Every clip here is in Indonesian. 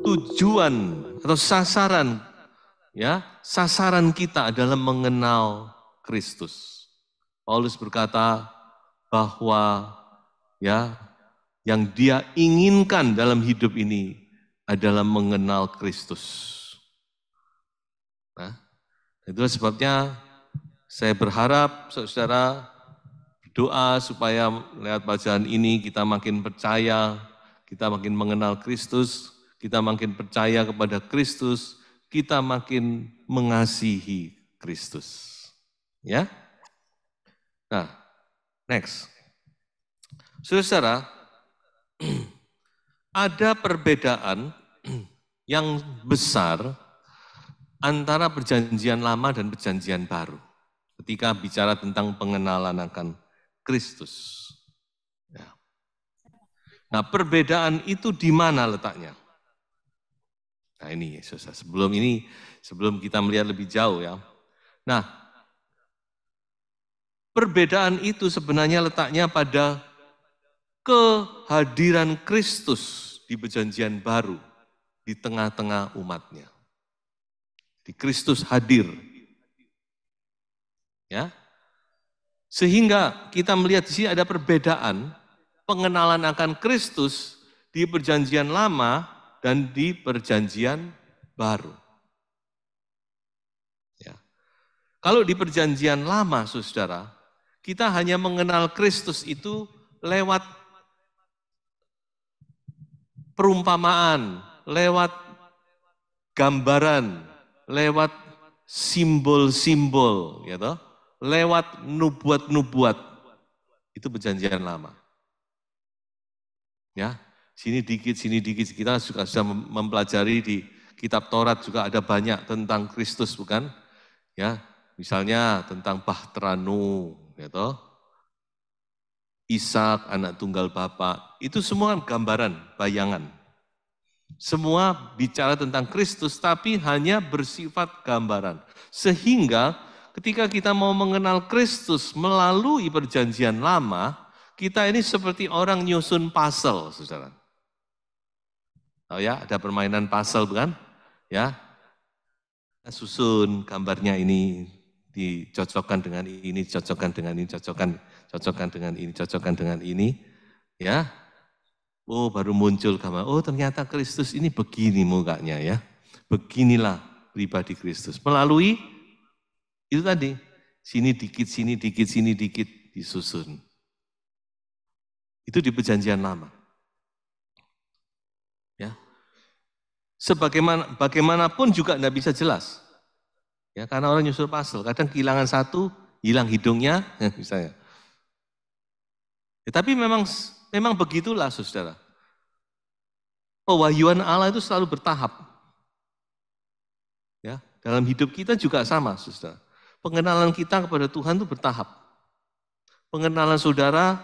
tujuan atau sasaran, ya, sasaran kita adalah mengenal Kristus. Paulus berkata bahwa ya, yang dia inginkan dalam hidup ini adalah mengenal Kristus. Nah, itulah sebabnya saya berharap saudara berdoa supaya lewat bacaan ini kita makin percaya, kita makin mengenal Kristus, kita makin percaya kepada Kristus, kita makin mengasihi Kristus. Ya. Nah, next. Saudara, ada perbedaan yang besar antara perjanjian lama dan perjanjian baru ketika bicara tentang pengenalan akan Kristus. Ya. Nah, perbedaan itu di mana letaknya? Nah ini, saudara, sebelum kita melihat lebih jauh ya. Nah, perbedaan itu sebenarnya letaknya pada kehadiran Kristus di perjanjian baru di tengah-tengah umatnya. Di Kristus hadir. Ya. Sehingga kita melihat di sini ada perbedaan pengenalan akan Kristus di perjanjian lama dan di perjanjian baru. Ya. Kalau di perjanjian lama, saudara, kita hanya mengenal Kristus itu lewat perumpamaan, lewat gambaran, lewat simbol-simbol, ya toh? Lewat nubuat-nubuat. Itu perjanjian lama. Ya, sini dikit, kita juga sudah mempelajari di kitab Taurat juga ada banyak tentang Kristus, bukan? Ya, misalnya tentang Bahteranu, ya toh? Ishak, anak tunggal Bapa, itu semua gambaran, bayangan. Semua bicara tentang Kristus, tapi hanya bersifat gambaran. Sehingga ketika kita mau mengenal Kristus melalui perjanjian lama, kita ini seperti orang nyusun puzzle, saudara. Oh ya, ada permainan puzzle, bukan? Ya, susun gambarnya ini, dicocokkan dengan ini, cocokkan dengan ini, cocokkan dengan ini, cocokkan dengan ini, ya. Oh, baru muncul gambar. Oh, ternyata Kristus ini begini mukanya ya. Beginilah pribadi Kristus. Melalui itu tadi, sini dikit disusun. Itu di perjanjian lama. Ya. Bagaimanapun juga tidak bisa jelas. Ya, karena orang nyusul puzzle, kadang kehilangan satu, hilang hidungnya, misalnya. Ya, tapi memang begitulah, saudara. Pewahyuan Allah itu selalu bertahap. Ya, dalam hidup kita juga sama, saudara. Pengenalan kita kepada Tuhan itu bertahap. Pengenalan saudara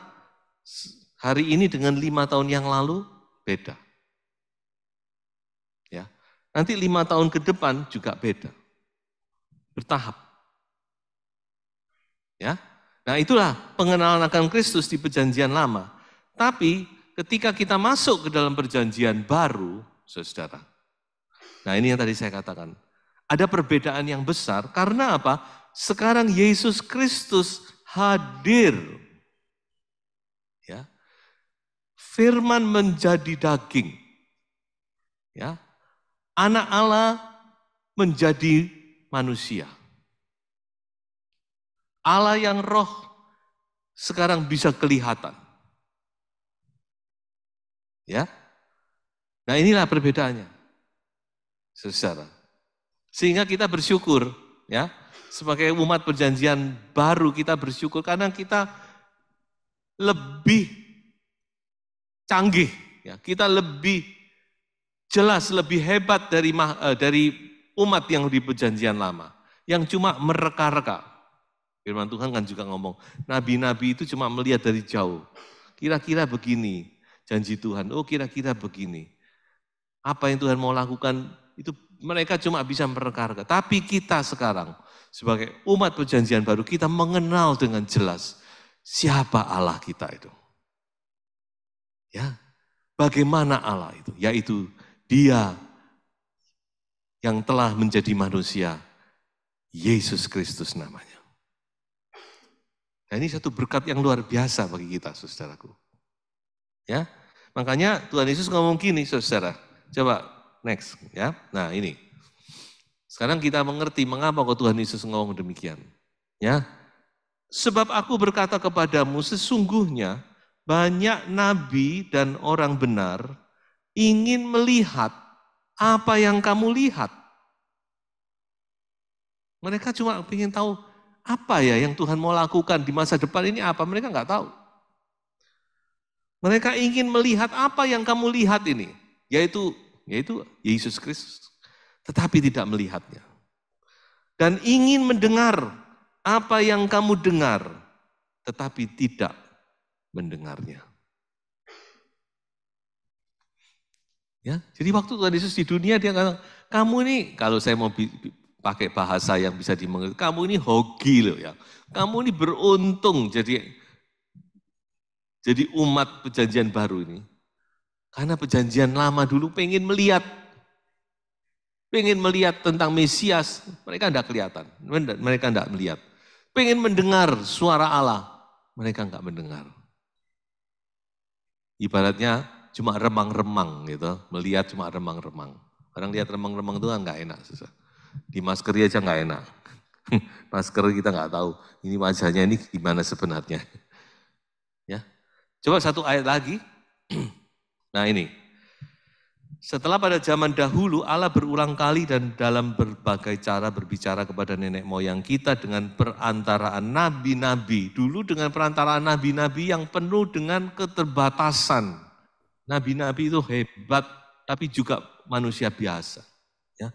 hari ini dengan 5 tahun yang lalu beda. Ya, nanti 5 tahun ke depan juga beda. Bertahap. Ya. Nah, itulah pengenalan akan Kristus di perjanjian lama. Tapi ketika kita masuk ke dalam perjanjian baru, saudara. Nah, ini yang tadi saya katakan. Ada perbedaan yang besar karena apa? Sekarang Yesus Kristus hadir. Ya. Firman menjadi daging. Ya. Anak Allah menjadi manusia. Allah yang roh sekarang bisa kelihatan. Ya. Nah, inilah perbedaannya. Saudara. Sehingga kita bersyukur, ya. Sebagai umat perjanjian baru kita bersyukur karena kita lebih canggih, ya. Kita lebih jelas, lebih hebat dari umat yang di perjanjian lama. Yang cuma mereka-reka. Firman Tuhan kan juga ngomong, nabi-nabi itu cuma melihat dari jauh. Kira-kira begini, janji Tuhan, oh kira-kira begini. Apa yang Tuhan mau lakukan, itu mereka cuma bisa mereka-reka. Tapi kita sekarang, sebagai umat perjanjian baru, kita mengenal dengan jelas siapa Allah kita itu. Ya, bagaimana Allah itu? Yaitu Dia yang telah menjadi manusia, Yesus Kristus namanya. Dan ini satu berkat yang luar biasa bagi kita, saudaraku. Ya, makanya Tuhan Yesus ngomong gini, saudara. Coba next, ya. Nah ini. Sekarang kita mengerti mengapa kok Tuhan Yesus ngomong demikian. Ya, sebab aku berkata kepadamu, sesungguhnya banyak nabi dan orang benar ingin melihat apa yang kamu lihat. Mereka cuma ingin tahu apa ya yang Tuhan mau lakukan di masa depan ini apa, mereka nggak tahu. Mereka ingin melihat apa yang kamu lihat ini, yaitu Yesus Kristus, tetapi tidak melihatnya. Dan ingin mendengar apa yang kamu dengar, tetapi tidak mendengarnya. Ya, jadi waktu Tuhan Yesus di dunia dia kata, kamu ini kalau saya mau pakai bahasa yang bisa dimengerti, kamu ini hoki loh ya. Kamu ini beruntung jadi umat perjanjian baru ini. Karena perjanjian lama dulu pengen melihat tentang Mesias, mereka tidak kelihatan, mereka tidak melihat. Pengen mendengar suara Allah, mereka enggak mendengar. Ibaratnya cuma remang-remang gitu, melihat cuma remang-remang. Orang lihat remang-remang itu kan enggak enak, susah. Di masker aja enggak enak. Masker kita enggak tahu, ini wajahnya ini gimana sebenarnya. Ya, coba satu ayat lagi. Nah ini, setelah pada zaman dahulu Allah berulang kali dan dalam berbagai cara berbicara kepada nenek moyang kita dengan perantaraan nabi-nabi. Dulu dengan perantaraan nabi-nabi yang penuh dengan keterbatasan. Nabi-nabi itu hebat, tapi juga manusia biasa. Ya.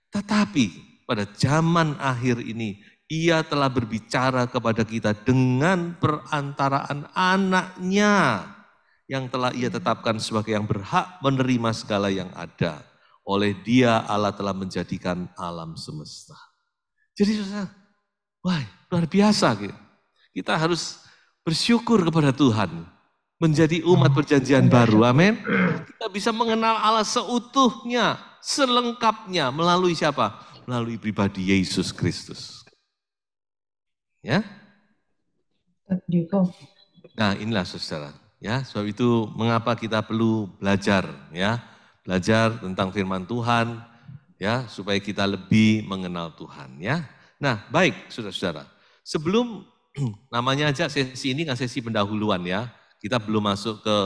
Tetapi pada zaman akhir ini, Ia telah berbicara kepada kita dengan perantaraan anaknya yang telah Ia tetapkan sebagai yang berhak menerima segala yang ada. Oleh Dia Allah telah menjadikan alam semesta. Jadi saudara, wah luar biasa gitu. Kita harus bersyukur kepada Tuhan. Menjadi umat perjanjian baru, amin. Kita bisa mengenal Allah seutuhnya, selengkapnya melalui siapa? Melalui pribadi Yesus Kristus. Ya. Nah inilah saudara. Ya, sebab itu mengapa kita perlu belajar, ya, belajar tentang firman Tuhan, ya, supaya kita lebih mengenal Tuhan, ya. Nah, baik, saudara-saudara. Sebelum namanya aja sesi ini kan sesi pendahuluan, ya. Kita belum masuk ke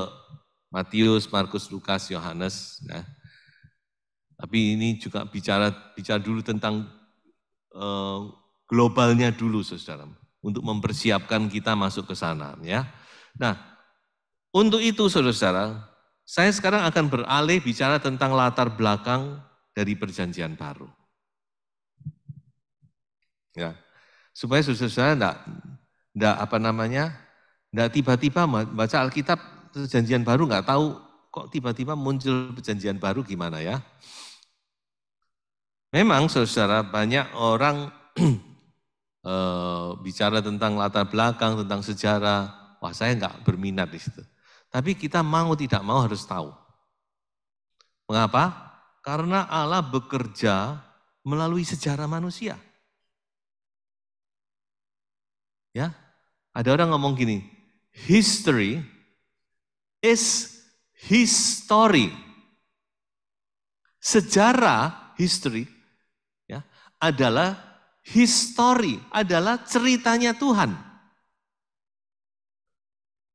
Matius, Markus, Lukas, Yohanes, ya. Tapi ini juga bicara dulu tentang globalnya dulu, saudara, untuk mempersiapkan kita masuk ke sana, ya. Nah. Untuk itu saudara-saudara, saya sekarang akan beralih bicara tentang latar belakang dari perjanjian baru. Ya, supaya saudara-saudara enggak tiba-tiba baca Alkitab perjanjian baru enggak tahu kok tiba-tiba muncul perjanjian baru gimana ya. Memang saudara banyak orang bicara tentang latar belakang, tentang sejarah, wah saya enggak berminat di situ. Tapi kita mau tidak mau harus tahu. Mengapa? Karena Allah bekerja melalui sejarah manusia. Ya, ada orang ngomong gini, history is his story. Sejarah, history, ya, adalah history, adalah ceritanya Tuhan.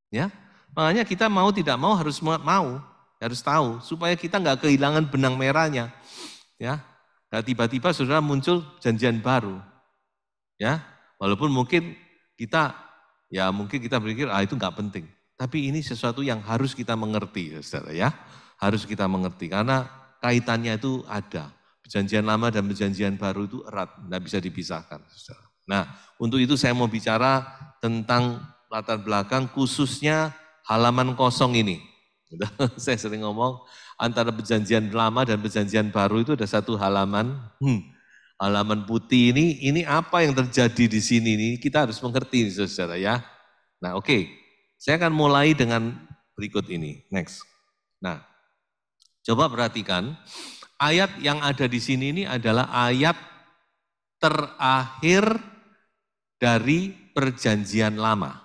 Ya. Makanya kita mau tidak mau harus tahu supaya kita nggak kehilangan benang merahnya, ya. Nggak tiba-tiba saudara muncul perjanjian baru, ya. Walaupun mungkin kita berpikir itu nggak penting, tapi ini sesuatu yang harus kita mengerti, saudara ya. Harus kita mengerti karena kaitannya itu ada. Perjanjian lama dan perjanjian baru itu erat, nggak bisa dipisahkan, saudara. Nah, untuk itu saya mau bicara tentang latar belakang khususnya halaman kosong ini. Saya sering ngomong antara perjanjian lama dan perjanjian baru itu ada satu halaman. Halaman putih ini apa yang terjadi di sini ini kita harus mengerti saudara ya. Nah oke, saya akan mulai dengan berikut ini. Next. Nah, coba perhatikan Ayat yang ada di sini ini adalah ayat terakhir dari perjanjian lama.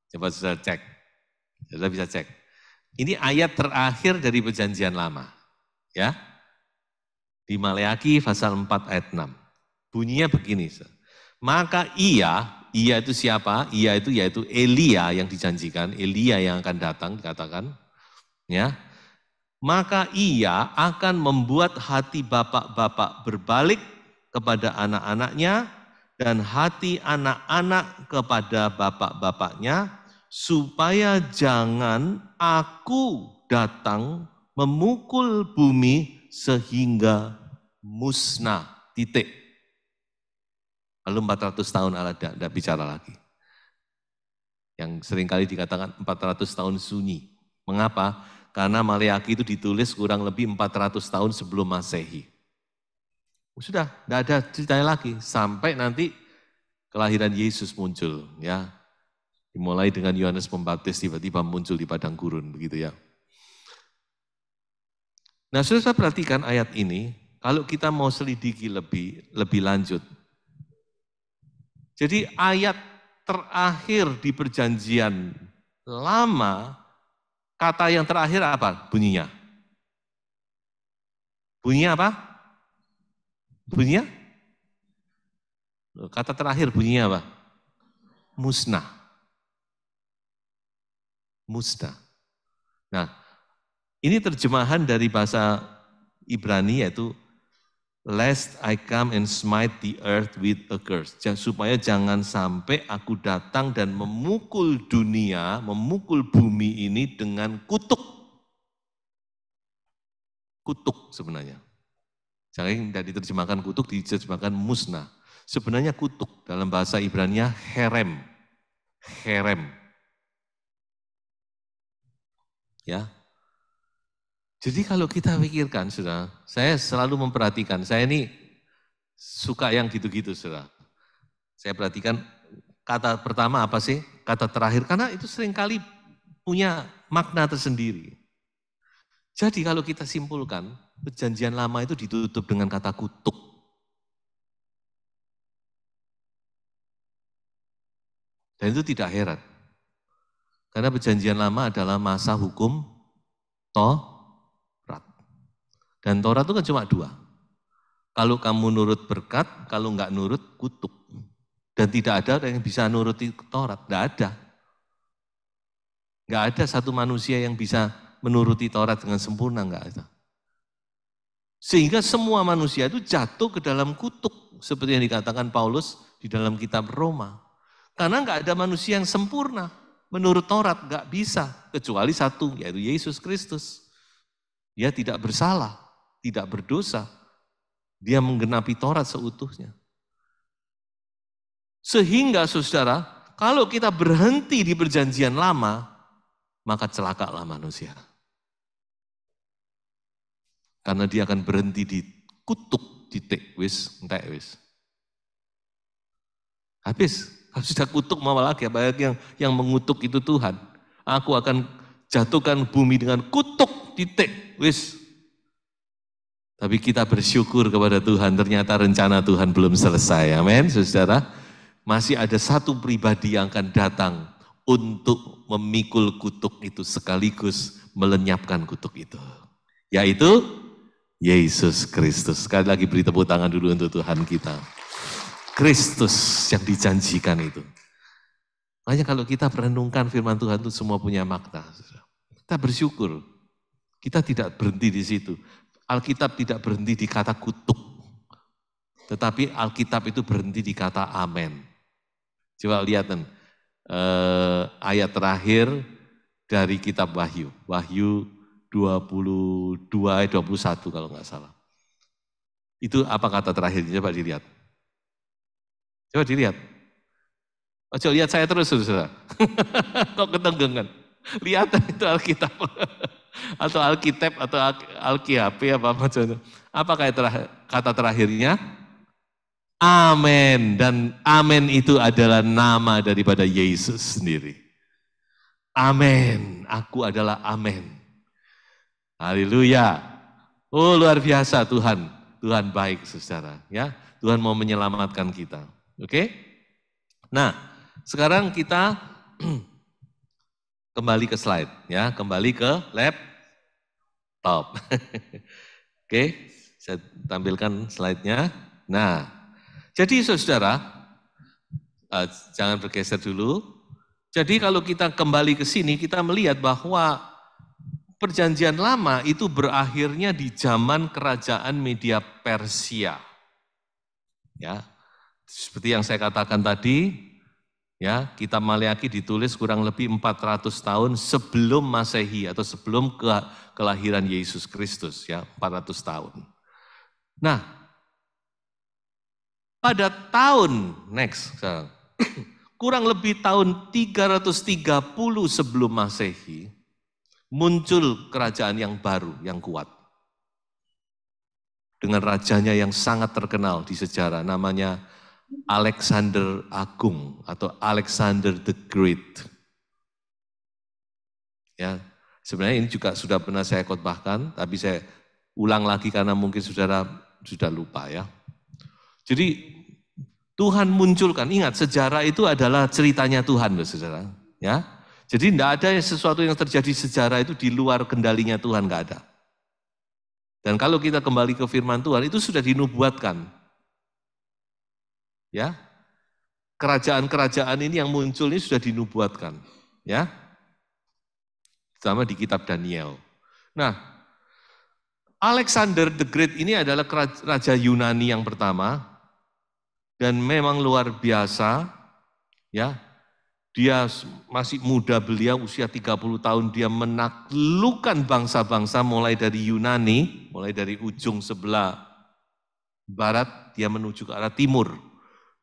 Coba saudara cek, saudara bisa cek. Ini ayat terakhir dari perjanjian lama. Ya, di Maleakhi pasal 4 ayat 6. Bunyinya begini. Maka ia itu siapa? Ia itu yaitu Elia yang dijanjikan, Elia yang akan datang dikatakan. Ya, maka ia akan membuat hati bapak-bapak berbalik kepada anak-anaknya dan hati anak-anak kepada bapak-bapaknya, supaya jangan aku datang memukul bumi sehingga musnah, titik. Lalu 400 tahun Allah tidak bicara lagi. Yang seringkali dikatakan 400 tahun sunyi. Mengapa? Karena Maleakhi itu ditulis kurang lebih 400 tahun sebelum Masehi. Sudah, tidak ada ceritanya lagi. Sampai nanti kelahiran Yesus muncul. Ya, dimulai dengan Yohanes Pembaptis tiba-tiba muncul di padang gurun. Begitu ya. Nah, sudah saya perhatikan ayat ini. Kalau kita mau selidiki lebih lanjut. Jadi ayat terakhir di perjanjian lama, kata yang terakhir apa bunyinya? Bunyinya apa? Bunyinya? Kata terakhir bunyinya apa? Musnah. Musnah. Nah, ini terjemahan dari bahasa Ibrani yaitu lest I come and smite the earth with a curse. Supaya jangan sampai aku datang dan memukul dunia, memukul bumi ini dengan kutuk. Kutuk sebenarnya. Jangan tidak diterjemahkan kutuk, diterjemahkan musnah. Sebenarnya kutuk dalam bahasa Ibrani-nya herem. Herem. Ya. Jadi kalau kita pikirkan, saudara, saya selalu memperhatikan, saya ini suka yang gitu-gitu, saudara. Saya perhatikan kata pertama apa sih? Kata terakhir, karena itu seringkali punya makna tersendiri. Jadi kalau kita simpulkan, perjanjian lama itu ditutup dengan kata kutuk. Dan itu tidak heran. Karena perjanjian lama adalah masa hukum Taurat. Dan Taurat itu kan cuma 2. Kalau kamu nurut berkat, kalau enggak nurut kutuk. Dan tidak ada yang bisa nuruti Taurat, enggak ada. Enggak ada satu manusia yang bisa menuruti Taurat dengan sempurna, enggak ada. Sehingga semua manusia itu jatuh ke dalam kutuk, seperti yang dikatakan Paulus di dalam kitab Roma. Karena enggak ada manusia yang sempurna, menurut Taurat enggak bisa, kecuali satu, yaitu Yesus Kristus. Dia tidak bersalah, tidak berdosa, dia menggenapi Taurat seutuhnya. Sehingga saudara, kalau kita berhenti di perjanjian lama, maka celakalah manusia. Karena dia akan berhenti di kutuk, titik, wis, entek wis. Habis, kalau sudah kutuk mau lagi, apalagi yang mengutuk itu Tuhan. Aku akan jatuhkan bumi dengan kutuk, titik, wis. Tapi kita bersyukur kepada Tuhan, ternyata rencana Tuhan belum selesai, amin, saudara. Masih ada satu pribadi yang akan datang untuk memikul kutuk itu sekaligus melenyapkan kutuk itu. Yaitu Yesus Kristus. Sekali lagi beri tepuk tangan dulu untuk Tuhan kita. Kristus yang dijanjikan itu. Makanya kalau kita merenungkan firman Tuhan itu semua punya makna. Kita bersyukur. Kita tidak berhenti di situ. Alkitab tidak berhenti di kata kutuk. Tetapi Alkitab itu berhenti di kata amen. Coba lihat ayat terakhir dari kitab Wahyu. Wahyu 22 ayat 21 kalau nggak salah. Itu apa kata terakhirnya? Coba dilihat. Coba dilihat. Coba lihat saya terus, saudara. Kok ketenggengan? Lihat itu Alkitab. Atau Alkitab atau Alkitab apa macam itu. Apa kata terakhirnya? Amen. Dan amen itu adalah nama daripada Yesus sendiri. Amen. Aku adalah amen. Haleluya. Oh, luar biasa Tuhan. Tuhan baik, saudara. Ya, Tuhan mau menyelamatkan kita. Oke? Nah, sekarang kita kembali ke slide, ya, kembali ke laptop. Oke, saya tampilkan slide-nya. Nah, jadi saudara, jangan bergeser dulu. Jadi kalau kita kembali ke sini, kita melihat bahwa Perjanjian Lama itu berakhirnya di zaman kerajaan Media Persia. Ya, seperti yang saya katakan tadi, ya, kitab Maleakhi ditulis kurang lebih 400 tahun sebelum Masehi atau sebelum kelahiran Yesus Kristus, ya, 400 tahun. Nah, pada tahun kurang lebih tahun 330 sebelum Masehi, muncul kerajaan yang baru, yang kuat. Dengan rajanya yang sangat terkenal di sejarah, namanya Alexander Agung atau Alexander the Great. Ya, sebenarnya ini juga sudah pernah saya khotbahkan, tapi saya ulang lagi karena mungkin saudara sudah lupa ya. Jadi Tuhan munculkan, ingat sejarah itu adalah ceritanya Tuhan, saudara. Ya, jadi tidak ada sesuatu yang terjadi sejarah itu di luar kendalinya Tuhan, nggak ada. Dan kalau kita kembali ke firman Tuhan, itu sudah dinubuatkan. Ya, kerajaan-kerajaan ini yang muncul ini sudah dinubuatkan. Ya, sama di kitab Daniel. Nah, Alexander the Great ini adalah raja Yunani yang pertama, dan memang luar biasa. Ya, dia masih muda, beliau usia 30 tahun, dia menaklukkan bangsa-bangsa mulai dari Yunani, mulai dari ujung sebelah barat, dia menuju ke arah timur.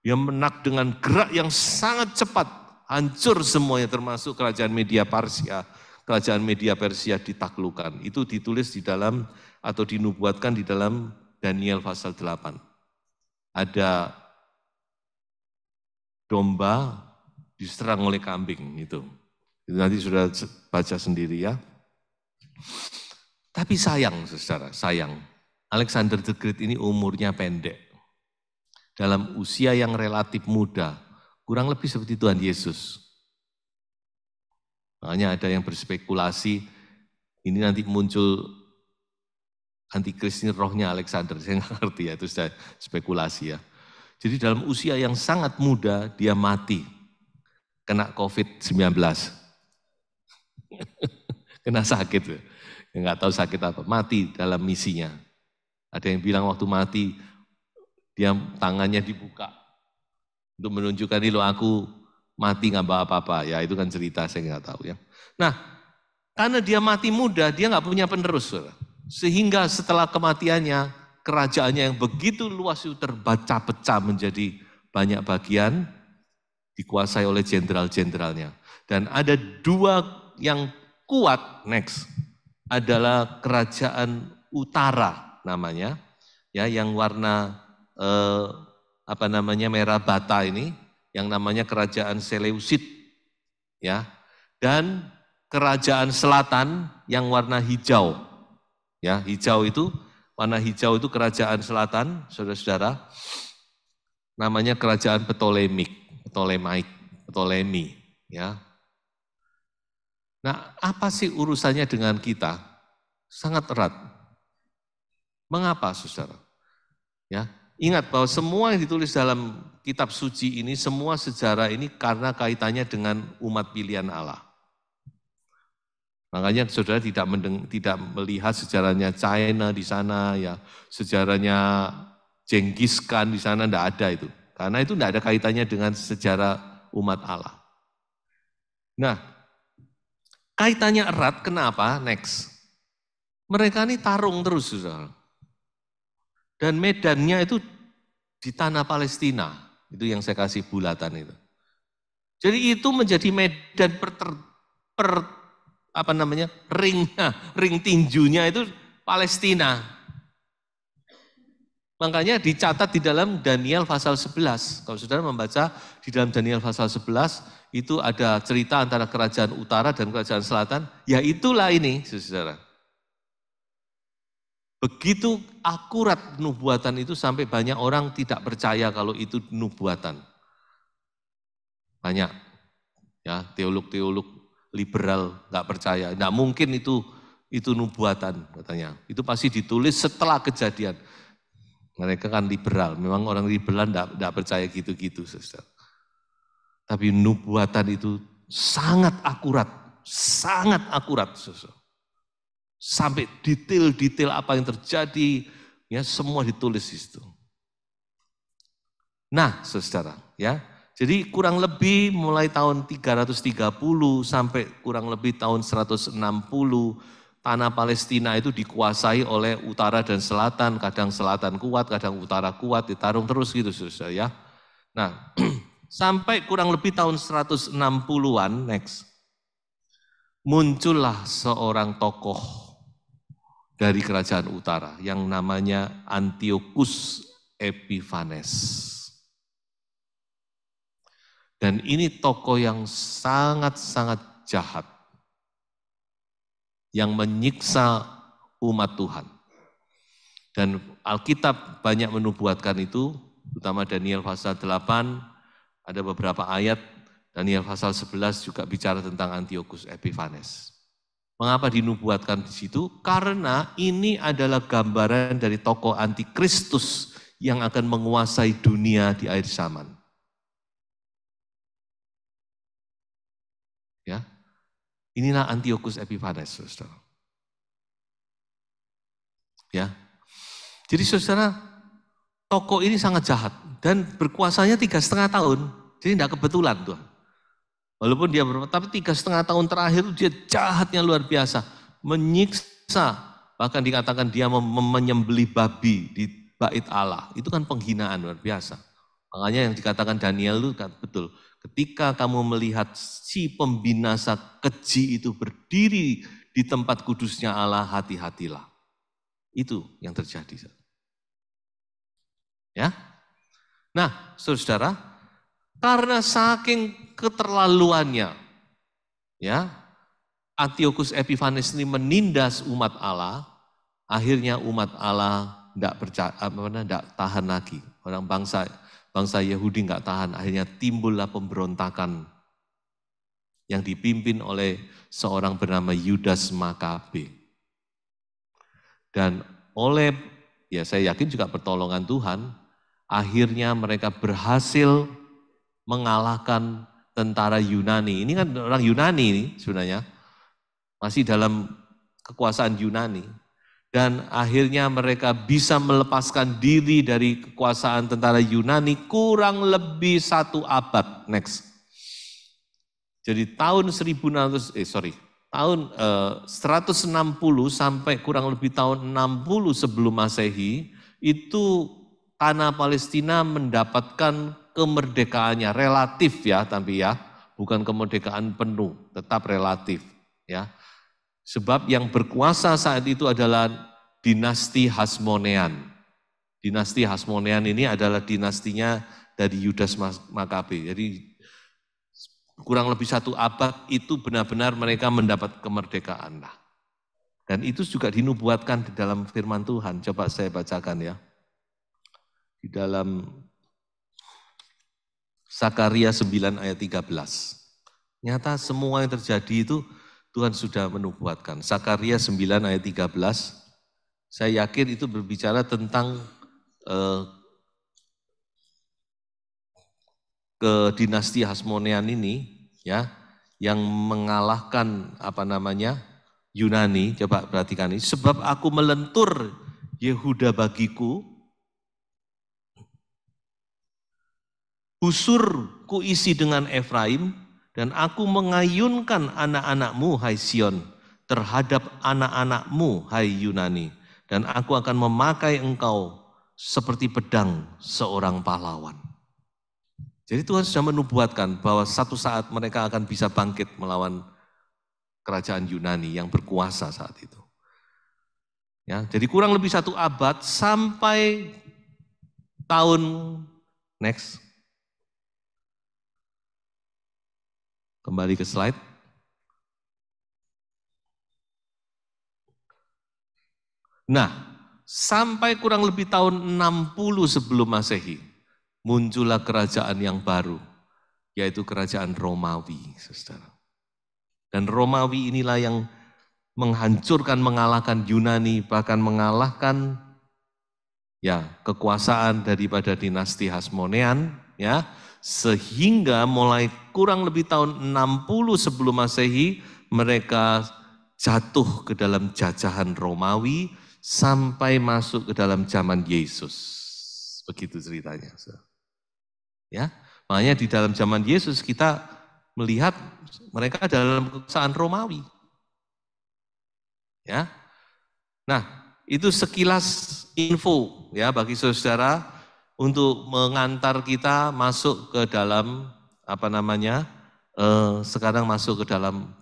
Dia menak dengan gerak yang sangat cepat, hancur semuanya termasuk kerajaan Media Persia. Kerajaan Media Persia ditaklukkan. Itu ditulis di dalam atau dinubuatkan di dalam Daniel pasal 8. Ada domba diserang oleh kambing itu. Nanti sudah baca sendiri ya. Tapi sayang, saudara, sayang. Alexander the Great ini umurnya pendek. Dalam usia yang relatif muda, kurang lebih seperti Tuhan Yesus. Makanya ada yang berspekulasi, ini nanti muncul antikris ini rohnya Alexander. Saya nggak ngerti ya, itu sudah spekulasi ya. Jadi dalam usia yang sangat muda, dia mati. Kena COVID-19. Kena sakit. Nggak tahu sakit apa, mati dalam misinya. Ada yang bilang waktu mati, dia tangannya dibuka. Untuk menunjukkan ini loh aku mati nggak bawa apa-apa. Ya itu kan cerita, saya nggak tahu ya. Nah, karena dia mati muda, dia nggak punya penerus. Sehingga setelah kematiannya, kerajaannya yang begitu luas itu terpecah-pecah menjadi banyak bagian, dikuasai oleh jenderal-jenderalnya. Dan ada dua yang kuat, adalah kerajaan utara namanya, ya, yang warna merah bata ini, yang namanya kerajaan Seleucid, ya, dan kerajaan selatan yang warna hijau, ya, warna hijau itu kerajaan selatan, saudara-saudara, namanya kerajaan Ptolemy, ya. Nah, apa sih urusannya dengan kita? Sangat erat. Mengapa, saudara? Ya, ingat bahwa semua yang ditulis dalam kitab suci ini, semua sejarah ini karena kaitannya dengan umat pilihan Allah. Makanya saudara tidak melihat sejarahnya China di sana, ya, sejarahnya Genghis Khan di sana, tidak ada itu. Karena itu tidak ada kaitannya dengan sejarah umat Allah. Nah, kaitannya erat, kenapa? Mereka ini tarung terus, saudara. Dan medannya itu di tanah Palestina, itu yang saya kasih bulatan itu. Jadi itu menjadi medan ring tinjunya itu Palestina. Makanya dicatat di dalam Daniel pasal 11. Kalau saudara membaca di dalam Daniel pasal 11, itu ada cerita antara kerajaan utara dan kerajaan selatan. Ya itulah ini, saudara. Begitu akurat nubuatan itu sampai banyak orang tidak percaya kalau itu nubuatan. Banyak ya teolog-teolog liberal nggak percaya, nggak mungkin itu nubuatan katanya. Itu pasti ditulis setelah kejadian. Mereka kan liberal, memang orang liberal nggak percaya gitu-gitu, saudara. Tapi nubuatan itu sangat akurat, saudara. Sampai detail-detail apa yang terjadi, ya semua ditulis di situ. Nah, saudara, ya. Jadi kurang lebih mulai tahun 330 sampai kurang lebih tahun 160, tanah Palestina itu dikuasai oleh utara dan selatan, kadang selatan kuat, kadang utara kuat, ditarung terus gitu, saudara ya. Nah, sampai kurang lebih tahun 160-an, next, muncullah seorang tokoh dari kerajaan utara yang namanya Antiochus Epiphanes. Dan ini tokoh yang sangat-sangat jahat, yang menyiksa umat Tuhan. Dan Alkitab banyak menubuatkan itu, terutama Daniel pasal 8, ada beberapa ayat, Daniel pasal 11 juga bicara tentang Antiochus Epiphanes. Mengapa dinubuatkan di situ? Karena ini adalah gambaran dari tokoh antikristus yang akan menguasai dunia di akhir zaman. Ya, inilah Antiochus Epiphanes, saudara. Ya, jadi saudara, tokoh ini sangat jahat dan berkuasanya 3,5 tahun. Jadi tidak kebetulan tuh. Walaupun dia tapi 3,5 tahun terakhir dia jahatnya luar biasa, menyiksa, bahkan dikatakan dia menyembelih babi di bait Allah. Itu kan penghinaan luar biasa. Makanya yang dikatakan Daniel itu kan betul. Ketika kamu melihat si pembinasa keji itu berdiri di tempat kudusnya Allah, hati-hatilah. Itu yang terjadi. Ya. Nah, saudara, karena saking keterlaluannya, ya, Antiochus Epiphanes ini menindas umat Allah, akhirnya umat Allah tidak tahan lagi. Orang bangsa Yahudi nggak tahan, akhirnya timbullah pemberontakan yang dipimpin oleh seorang bernama Yudas Makabe. Dan ya saya yakin juga pertolongan Tuhan, akhirnya mereka berhasil mengalahkan tentara Yunani. Ini kan orang Yunani ini sebenarnya, masih dalam kekuasaan Yunani. Dan akhirnya mereka bisa melepaskan diri dari kekuasaan tentara Yunani kurang lebih 1 abad. Next. Jadi tahun 160 sampai kurang lebih tahun 60 sebelum Masehi, itu tanah Palestina mendapatkan kemerdekaannya, relatif ya, tapi ya, bukan kemerdekaan penuh, tetap relatif ya. Sebab yang berkuasa saat itu adalah dinasti Hasmonean. Dinasti Hasmonean ini adalah dinastinya dari Yudas Makabe. Jadi kurang lebih 1 abad itu benar-benar mereka mendapat kemerdekaan lah. Dan itu juga dinubuatkan di dalam firman Tuhan. Coba saya bacakan ya. Di dalam Zakaria 9 ayat 13. Nyata semua yang terjadi itu Tuhan sudah menubuatkan. Zakaria 9 ayat 13, saya yakin itu berbicara tentang ke dinasti Hasmonean ini, ya, yang mengalahkan Yunani. Coba perhatikan ini. Sebab aku melentur Yehuda bagiku, busur kuisi dengan Efraim, dan aku mengayunkan anak-anakmu, hai Sion, terhadap anak-anakmu, hai Yunani. Dan aku akan memakai engkau seperti pedang seorang pahlawan. Jadi Tuhan sudah menubuatkan bahwa satu saat mereka akan bisa bangkit melawan kerajaan Yunani yang berkuasa saat itu. Ya, jadi kurang lebih 1 abad sampai tahun next. Kembali ke slide. Nah, sampai kurang lebih tahun 60 sebelum Masehi, muncullah kerajaan yang baru, yaitu kerajaan Romawi, saudara. Dan Romawi inilah yang menghancurkan, mengalahkan Yunani, bahkan mengalahkan kekuasaan daripada dinasti Hasmonean, sehingga mulai kurang lebih tahun 60 sebelum Masehi mereka jatuh ke dalam jajahan Romawi sampai masuk ke dalam zaman Yesus. Begitu ceritanya. Ya, makanya di dalam zaman Yesus kita melihat mereka dalam kekuasaan Romawi. Ya. Nah, itu sekilas info ya bagi saudara untuk mengantar kita masuk ke dalam sekarang masuk ke dalam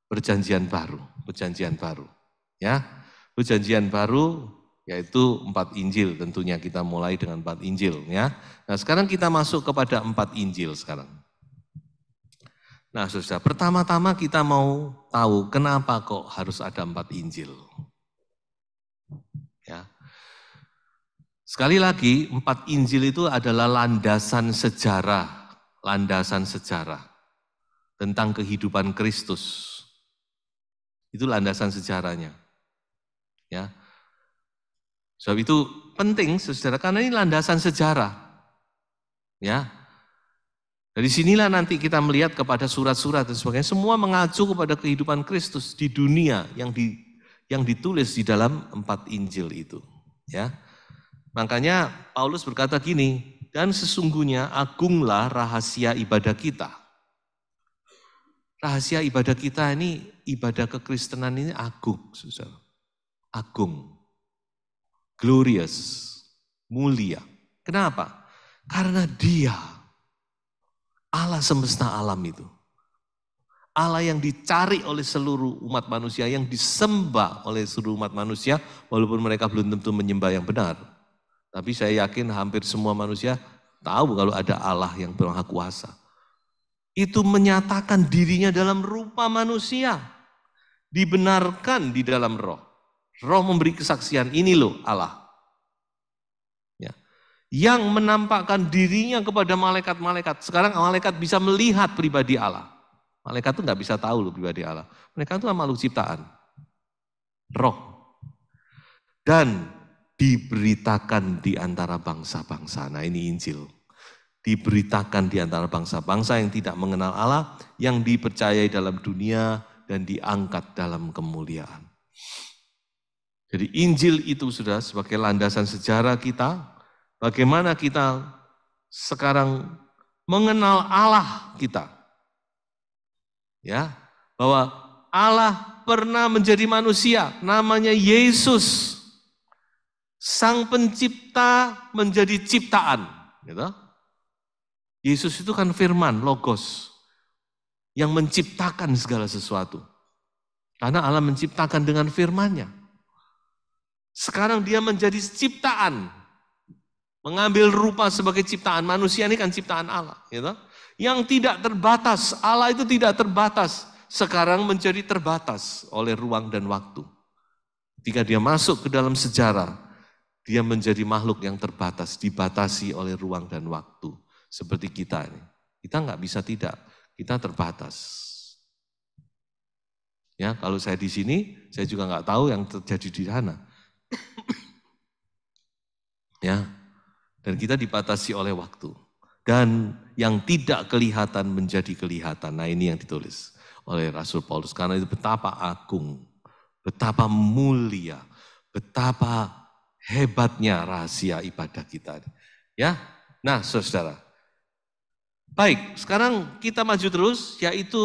perjanjian baru, ya. Perjanjian baru yaitu 4 Injil, tentunya kita mulai dengan 4 Injil ya. Nah, sekarang kita masuk kepada 4 Injil sekarang. Nah, saudara, pertama-tama kita mau tahu kenapa kok harus ada 4 Injil. Ya. Sekali lagi, 4 Injil itu adalah landasan sejarah tentang kehidupan Kristus. Itu landasan sejarahnya. Ya. Sebab itu penting, saudara, karena ini landasan sejarah. Ya. Dari sinilah nanti kita melihat kepada surat-surat dan sebagainya, semua mengacu kepada kehidupan Kristus di dunia yang ditulis di dalam 4 Injil itu. Ya. Makanya Paulus berkata gini, dan sesungguhnya agunglah rahasia ibadah kita. Rahasia ibadah kita ini, ibadah kekristenan ini agung, saudara. Agung, glorious, mulia. Kenapa? Karena Dia, Allah semesta alam itu. Allah yang dicari oleh seluruh umat manusia, yang disembah oleh seluruh umat manusia, walaupun mereka belum tentu menyembah yang benar. Tapi saya yakin hampir semua manusia tahu kalau ada Allah yang bermaha kuasa. Itu menyatakan dirinya dalam rupa manusia. Dibenarkan di dalam roh. Roh memberi kesaksian, ini loh Allah. Ya. Yang menampakkan dirinya kepada malaikat-malaikat. Sekarang malaikat bisa melihat pribadi Allah. Malaikat itu nggak bisa tahu loh pribadi Allah. Mereka itu makhluk ciptaan. Roh. Dan diberitakan di antara bangsa-bangsa. Nah ini Injil. Diberitakan di antara bangsa-bangsa yang tidak mengenal Allah, yang dipercayai dalam dunia dan diangkat dalam kemuliaan. Jadi Injil itu sudah sebagai landasan sejarah kita, bagaimana kita sekarang mengenal Allah kita. Ya, bahwa Allah pernah menjadi manusia, namanya Yesus. Sang pencipta menjadi ciptaan. Gitu. Yesus itu kan firman, logos, yang menciptakan segala sesuatu. Karena Allah menciptakan dengan firman-Nya. Sekarang dia menjadi ciptaan. Mengambil rupa sebagai ciptaan. Manusia ini kan ciptaan Allah. Gitu. Yang tidak terbatas. Allah itu tidak terbatas. Sekarang menjadi terbatas oleh ruang dan waktu. Ketika dia masuk ke dalam sejarah, dia menjadi makhluk yang terbatas, dibatasi oleh ruang dan waktu. Seperti kita ini. Kita nggak bisa tidak, kita terbatas. Ya, kalau saya di sini, saya juga nggak tahu yang terjadi di sana. Ya, dan kita dibatasi oleh waktu. Dan yang tidak kelihatan menjadi kelihatan. Nah ini yang ditulis oleh Rasul Paulus. Karena itu betapa agung, betapa mulia, betapa hebatnya rahasia ibadah kita. Ya, nah saudara. Baik, sekarang kita maju terus, yaitu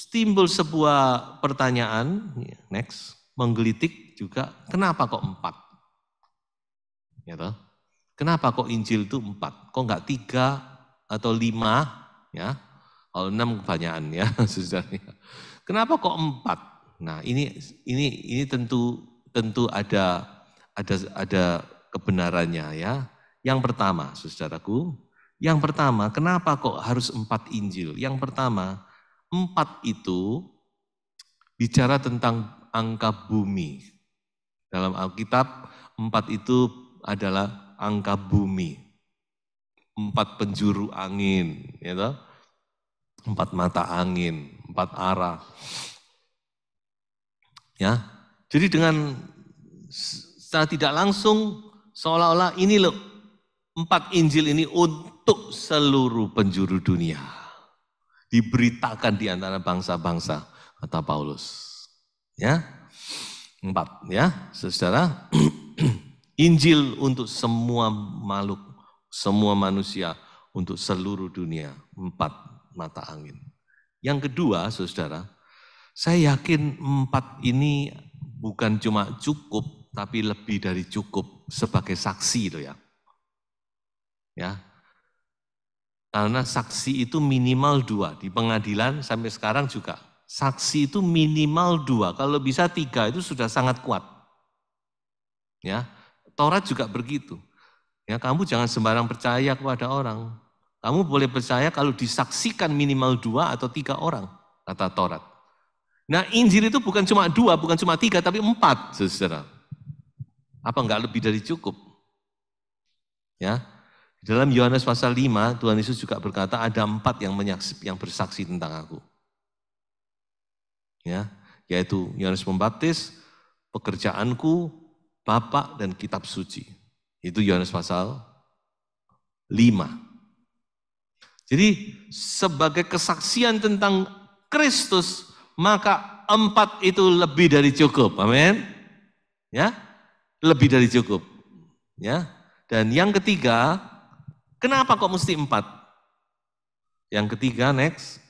timbul sebuah pertanyaan, next, menggelitik juga, kenapa kok 4? Gitu. Kenapa kok Injil itu 4? Kok enggak 3 atau 5? Ya, kalau 6 kebanyakan ya, saudara. Kenapa kok 4? Nah ini tentu ada kebenarannya ya. Yang pertama, saudaraku, kenapa kok harus 4 Injil? Yang pertama, 4 itu bicara tentang angka bumi. Dalam Alkitab, 4 itu adalah angka bumi. 4 penjuru angin, ya toh? 4 mata angin, 4 arah. Ya. Jadi dengan secara tidak langsung seolah-olah ini loh 4 Injil ini untuk seluruh penjuru dunia. Diberitakan di antara bangsa-bangsa, kata Paulus. Ya. 4 ya, Saudara. Injil untuk semua makhluk, semua manusia, untuk seluruh dunia. 4 mata angin. Yang kedua, Saudara, saya yakin 4 ini bukan cuma cukup, tapi lebih dari cukup sebagai saksi loh ya. Ya. Karena saksi itu minimal 2. Di pengadilan sampai sekarang juga. Saksi itu minimal 2. Kalau bisa 3 itu sudah sangat kuat. Ya. Taurat juga begitu. Ya, kamu jangan sembarang percaya kepada orang. Kamu boleh percaya kalau disaksikan minimal 2 atau 3 orang, kata Taurat. Nah, Injil itu bukan cuma 2, bukan cuma 3, tapi 4, Saudara. Apa enggak lebih dari cukup? Ya. Dalam Yohanes pasal 5, Tuhan Yesus juga berkata ada 4 yang bersaksi tentang aku. Ya, yaitu Yohanes Pembaptis, pekerjaanku, Bapa dan kitab suci. Itu Yohanes pasal 5. Jadi sebagai kesaksian tentang Kristus, maka 4 itu lebih dari cukup. Amin. Ya, lebih dari cukup. Ya. Dan yang ketiga, kenapa kok mesti 4? Yang ketiga, next.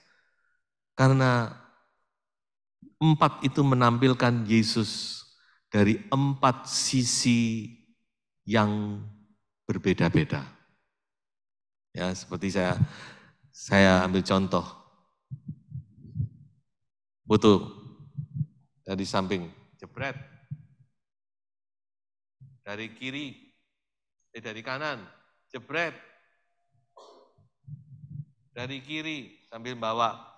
Karena 4 itu menampilkan Yesus dari 4 sisi yang berbeda-beda. Ya, seperti saya ambil contoh. Foto dari samping, jebret. Dari kiri, dari kanan, jebret. Dari kiri sambil bawa.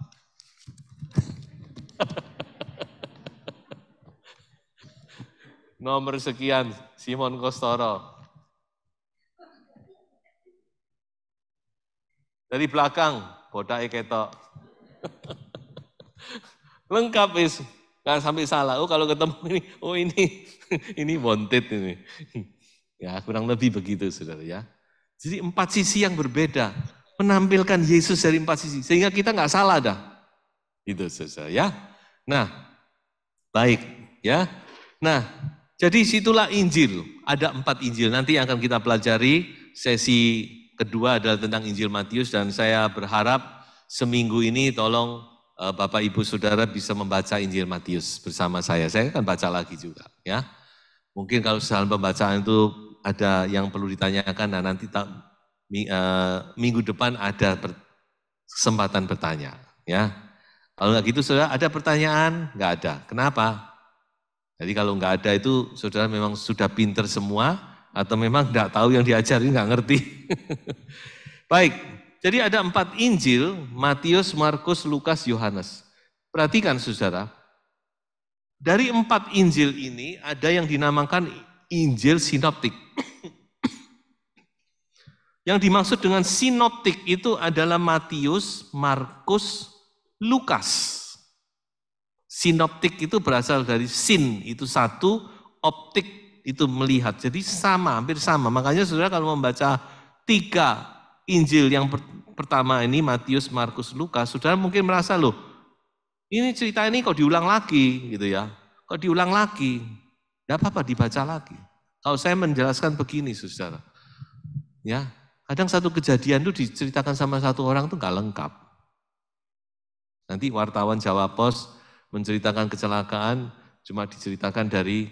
Nomor sekian, Simon Kostoro. Dari belakang, bodake ketok. Lengkap wis, nggak sampai salah. Oh kalau ketemu ini, oh ini wanted ini. Ya kurang lebih begitu saudara ya. Jadi 4 sisi yang berbeda, menampilkan Yesus dari 4 sisi. Sehingga kita nggak salah dah. Itu saudara ya. Nah, baik ya. Nah, jadi situlah Injil. Ada 4 Injil. Nanti yang akan kita pelajari. Sesi kedua adalah tentang Injil Matius. Dan saya berharap seminggu ini tolong Bapak Ibu Saudara bisa membaca Injil Matius bersama saya. Saya akan baca lagi juga ya. Mungkin kalau dalam pembacaan itu ada yang perlu ditanyakan. Nah nanti minggu depan ada kesempatan bertanya ya. Kalau nggak gitu saudara ada pertanyaan? Nggak ada. Kenapa? Jadi kalau nggak ada itu saudara memang sudah pinter semua atau memang nggak tahu yang diajarin, nggak ngerti. Baik, jadi ada 4 Injil, Matius, Markus, Lukas, Yohanes. Perhatikan saudara, dari 4 Injil ini ada yang dinamakan Injil Sinoptik. Yang dimaksud dengan sinoptik itu adalah Matius, Markus, Lukas. Sinoptik itu berasal dari sin, itu satu, optik itu melihat. Jadi sama, hampir sama. Makanya saudara kalau membaca 3 Injil yang pertama ini, Matius, Markus, Lukas, saudara mungkin merasa loh, ini cerita ini kok diulang lagi gitu ya. Kok diulang lagi? Tidak apa-apa dibaca lagi. Kalau saya menjelaskan begini saudara. Ya, kadang satu kejadian itu diceritakan sama satu orang itu nggak lengkap. Nanti wartawan Jawa Pos menceritakan kecelakaan cuma diceritakan dari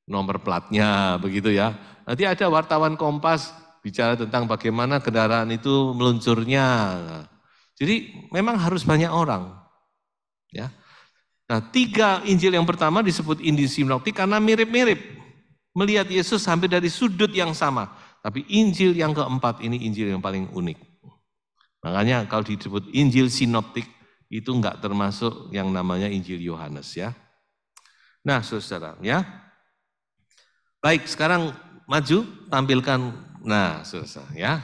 nomor platnya begitu ya. Nanti ada wartawan Kompas bicara tentang bagaimana kendaraan itu meluncurnya. Jadi memang harus banyak orang. Ya. Nah 3 Injil yang pertama disebut Injil Sinoptik karena mirip-mirip. Melihat Yesus hampir dari sudut yang sama. Tapi Injil yang keempat ini Injil yang paling unik. Makanya kalau disebut Injil Sinoptik itu enggak termasuk yang namanya Injil Yohanes ya. Nah saudara ya. Baik, sekarang maju, tampilkan. Nah, selesai ya.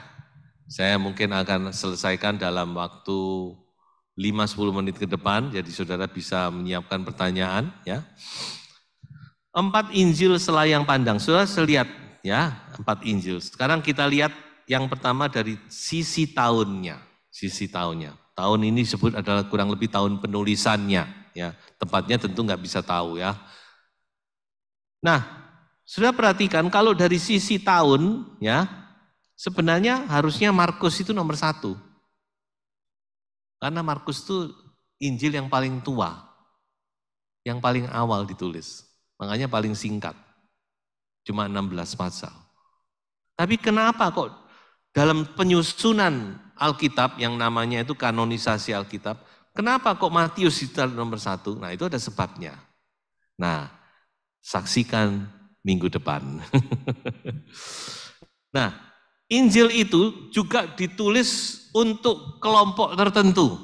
Saya mungkin akan selesaikan dalam waktu 5-10 menit ke depan, jadi saudara bisa menyiapkan pertanyaan ya. 4 Injil selayang pandang, saudara lihat ya, 4 Injil. Sekarang kita lihat yang pertama dari sisi tahunnya. Sisi tahunnya. Tahun ini disebut adalah kurang lebih tahun penulisannya ya. Tepatnya tentu nggak bisa tahu ya. Nah, sudah perhatikan kalau dari sisi tahun ya, sebenarnya harusnya Markus itu nomor 1. Karena Markus itu Injil yang paling tua, yang paling awal ditulis. Makanya paling singkat, cuma 16 pasal. Tapi kenapa kok dalam penyusunan Alkitab yang namanya itu kanonisasi Alkitab, kenapa kok Matius ditaruh nomor 1? Nah itu ada sebabnya. Nah, saksikan minggu depan. Nah, Injil itu juga ditulis untuk kelompok tertentu.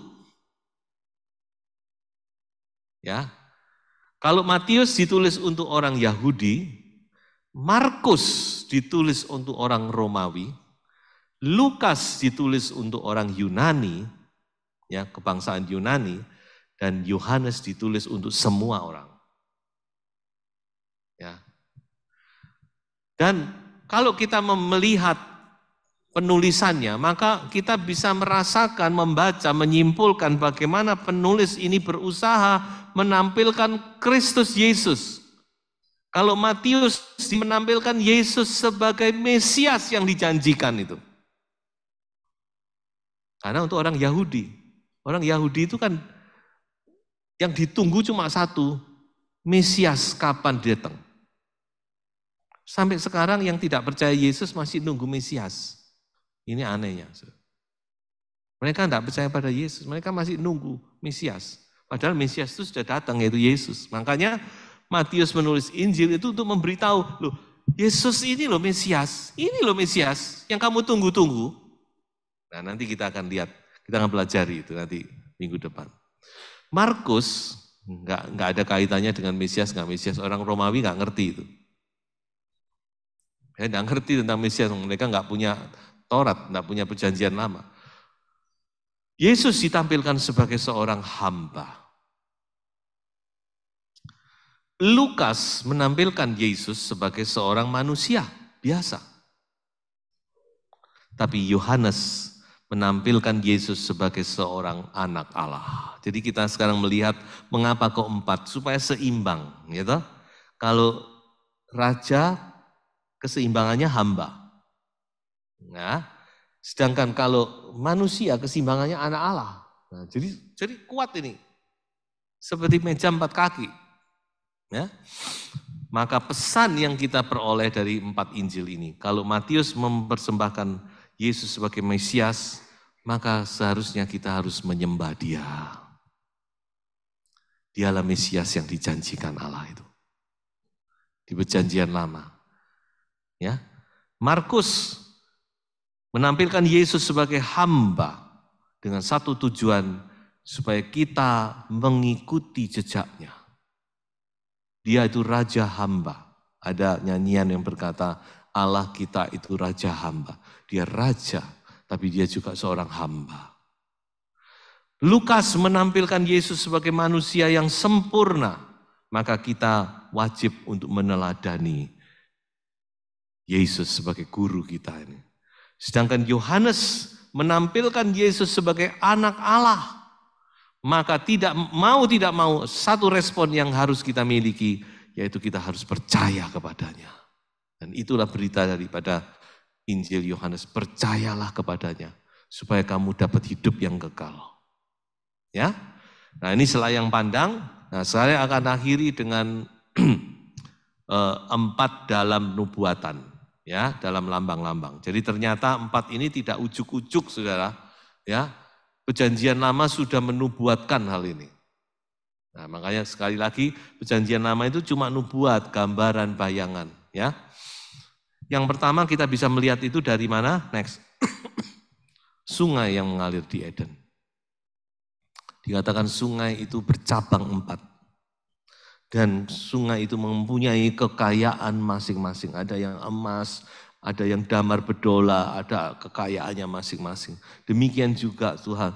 Ya. Kalau Matius ditulis untuk orang Yahudi, Markus ditulis untuk orang Romawi, Lukas ditulis untuk orang Yunani, ya, kebangsaan Yunani, dan Yohanes ditulis untuk semua orang. Ya. Dan kalau kita melihat penulisannya, maka kita bisa merasakan, membaca, menyimpulkan bagaimana penulis ini berusaha menampilkan Kristus Yesus. Kalau Matius menampilkan Yesus sebagai Mesias yang dijanjikan itu. Karena untuk orang Yahudi itu kan yang ditunggu cuma satu, Mesias kapan datang. Sampai sekarang yang tidak percaya Yesus masih nunggu Mesias. Ini anehnya. Mereka tidak percaya pada Yesus, mereka masih nunggu Mesias. Padahal Mesias itu sudah datang, yaitu Yesus. Makanya Matius menulis Injil itu untuk memberitahu, loh, Yesus ini loh Mesias, yang kamu tunggu-tunggu. Nah nanti kita akan lihat, kita akan pelajari itu nanti minggu depan. Markus nggak ada kaitannya dengan Mesias, nggak Mesias. Orang Romawi nggak ngerti itu. Ya, nggak ngerti tentang Mesias, mereka nggak punya Taurat, nggak punya perjanjian lama. Yesus ditampilkan sebagai seorang hamba. Lukas menampilkan Yesus sebagai seorang manusia biasa. Tapi Yohanes menampilkan Yesus sebagai seorang anak Allah. Jadi kita sekarang melihat mengapa kok 4, supaya seimbang. Gitu. Kalau raja, keseimbangannya hamba. Nah, sedangkan kalau manusia keseimbangannya anak Allah. Nah, jadi kuat ini. Seperti meja 4 kaki. Ya. Maka pesan yang kita peroleh dari 4 Injil ini, kalau Matius mempersembahkan Yesus sebagai Mesias, maka seharusnya kita harus menyembah Dia. Dialah Mesias yang dijanjikan Allah itu. Di perjanjian lama. Ya. Markus menampilkan Yesus sebagai hamba dengan satu tujuan supaya kita mengikuti jejaknya. Dia itu raja hamba. Ada nyanyian yang berkata Allah kita itu raja hamba. Dia raja tapi dia juga seorang hamba. Lukas menampilkan Yesus sebagai manusia yang sempurna. Maka kita wajib untuk meneladani Yesus sebagai guru kita ini. Sedangkan Yohanes menampilkan Yesus sebagai anak Allah. Maka tidak mau satu respon yang harus kita miliki, yaitu kita harus percaya kepadanya. Dan itulah berita daripada Injil Yohanes, percayalah kepadanya supaya kamu dapat hidup yang kekal. Ya. Nah, ini selayang pandang. Nah, saya akan akhiri dengan 4 dalam nubuatan. Ya, dalam lambang-lambang. Jadi ternyata 4 ini tidak ujuk-ujuk, saudara. Ya, perjanjian lama sudah menubuatkan hal ini. Nah, makanya sekali lagi perjanjian lama itu cuma nubuat, gambaran, bayangan. Ya, yang pertama kita bisa melihat itu dari mana? Next, sungai yang mengalir di Eden. Dikatakan sungai itu bercabang 4. Dan sungai itu mempunyai kekayaan masing-masing. Ada yang emas, ada yang damar bedola, ada kekayaannya masing-masing. Demikian juga Tuhan,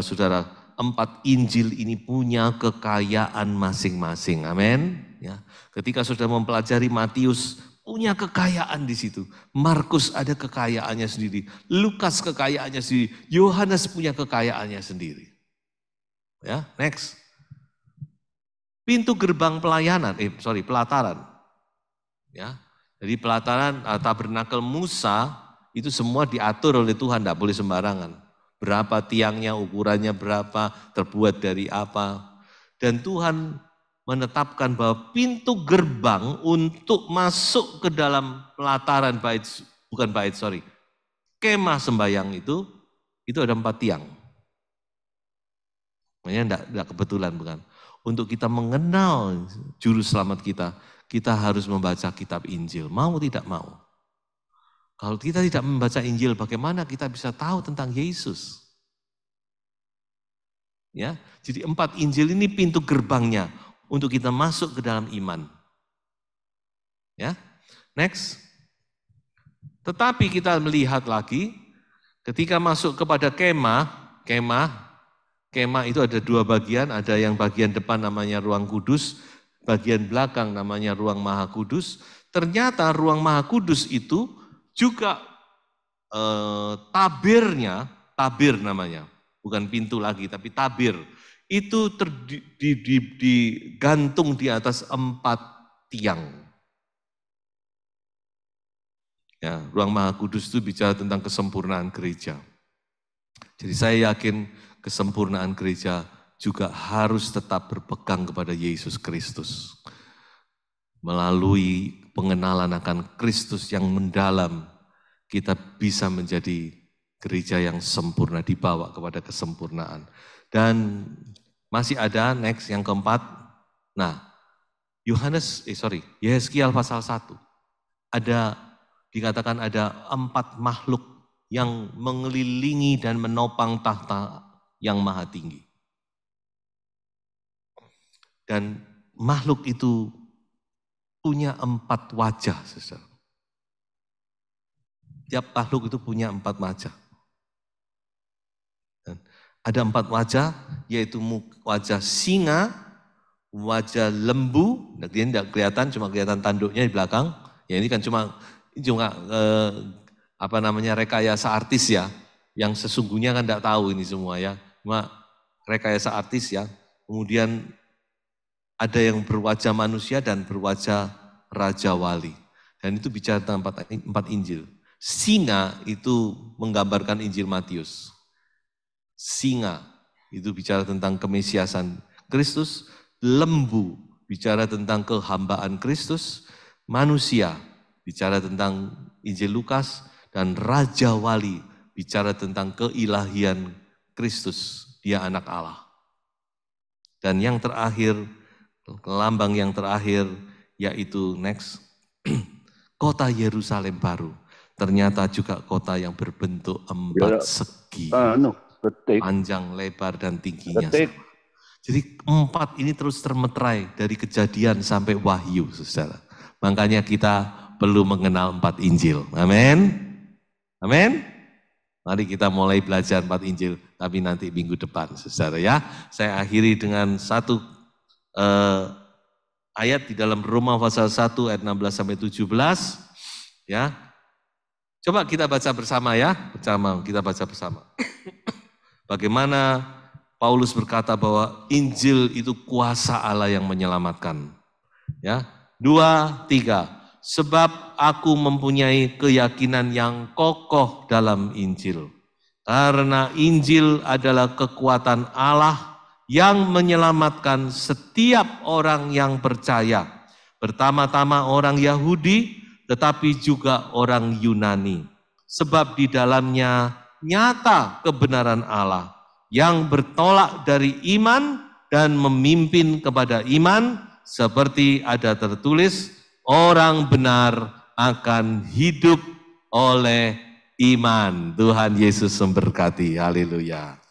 saudara, 4 Injil ini punya kekayaan masing-masing. Amin. Ya. Ketika sudah mempelajari Matius, punya kekayaan di situ. Markus ada kekayaannya sendiri. Lukas kekayaannya sendiri. Yohanes punya kekayaannya sendiri. Ya, next. Pintu gerbang pelataran. Ya. Jadi pelataran tabernakel Musa itu semua diatur oleh Tuhan, tidak boleh sembarangan. Berapa tiangnya, ukurannya berapa, terbuat dari apa. Dan Tuhan menetapkan bahwa pintu gerbang untuk masuk ke dalam pelataran kemah sembayang itu ada 4 tiang. Makanya tidak kebetulan, bukan? Untuk kita mengenal juru selamat kita harus membaca kitab Injil. Mau tidak mau. Kalau kita tidak membaca Injil, bagaimana kita bisa tahu tentang Yesus? Ya, jadi 4 Injil ini pintu gerbangnya untuk kita masuk ke dalam iman. Ya, next. Tetapi kita melihat lagi, ketika masuk kepada kemah itu ada 2 bagian, ada yang bagian depan namanya ruang kudus, bagian belakang namanya ruang maha kudus. Ternyata ruang maha kudus itu juga tabir namanya, bukan pintu lagi tapi tabir. Itu digantung di atas 4 tiang. Ya, ruang maha kudus itu bicara tentang kesempurnaan gereja. Jadi saya yakin kesempurnaan gereja juga harus tetap berpegang kepada Yesus Kristus. Melalui pengenalan akan Kristus yang mendalam, kita bisa menjadi gereja yang sempurna, dibawa kepada kesempurnaan. Dan masih ada next yang keempat. Nah, Yeskiel pasal 1. Dikatakan ada 4 makhluk yang mengelilingi dan menopang tahta yang maha tinggi. Dan makhluk itu punya 4 wajah, saudara. Tiap makhluk itu punya 4 wajah. Dan ada 4 wajah, yaitu wajah singa, wajah lembu, dia tidak kelihatan, cuma kelihatan tanduknya di belakang. Ya ini kan cuma rekayasa artis ya, yang sesungguhnya kan tidak tahu ini semua ya. Cuma rekayasa artis ya. Kemudian ada yang berwajah manusia dan berwajah Raja Wali. Dan itu bicara tentang 4 Injil. Singa itu menggambarkan Injil Matius. Singa itu bicara tentang kemesiasan Kristus. Lembu bicara tentang kehambaan Kristus. Manusia bicara tentang Injil Lukas. Dan Raja Wali bicara tentang keilahian Kristus, dia anak Allah. Dan yang terakhir, lambang yang terakhir, yaitu next, kota Yerusalem baru. Ternyata juga kota yang berbentuk 4 segi, panjang, lebar, dan tingginya sama. Jadi 4 ini terus termeterai dari Kejadian sampai Wahyu, saudara. Makanya kita perlu mengenal 4 Injil. Amin. Amin. Mari kita mulai belajar 4 Injil, tapi nanti minggu depan, saudara ya. Saya akhiri dengan 1 ayat di dalam Roma pasal 1 ayat 16 sampai 17. Ya. Coba kita baca bersama ya, kita baca bersama. Bagaimana Paulus berkata bahwa Injil itu kuasa Allah yang menyelamatkan. Ya. 2, 3. Sebab aku mempunyai keyakinan yang kokoh dalam Injil. Karena Injil adalah kekuatan Allah yang menyelamatkan setiap orang yang percaya. Pertama-tama orang Yahudi, tetapi juga orang Yunani. Sebab di dalamnya nyata kebenaran Allah yang bertolak dari iman dan memimpin kepada iman, seperti ada tertulis, orang benar akan hidup oleh iman. Tuhan Yesus memberkati. Haleluya.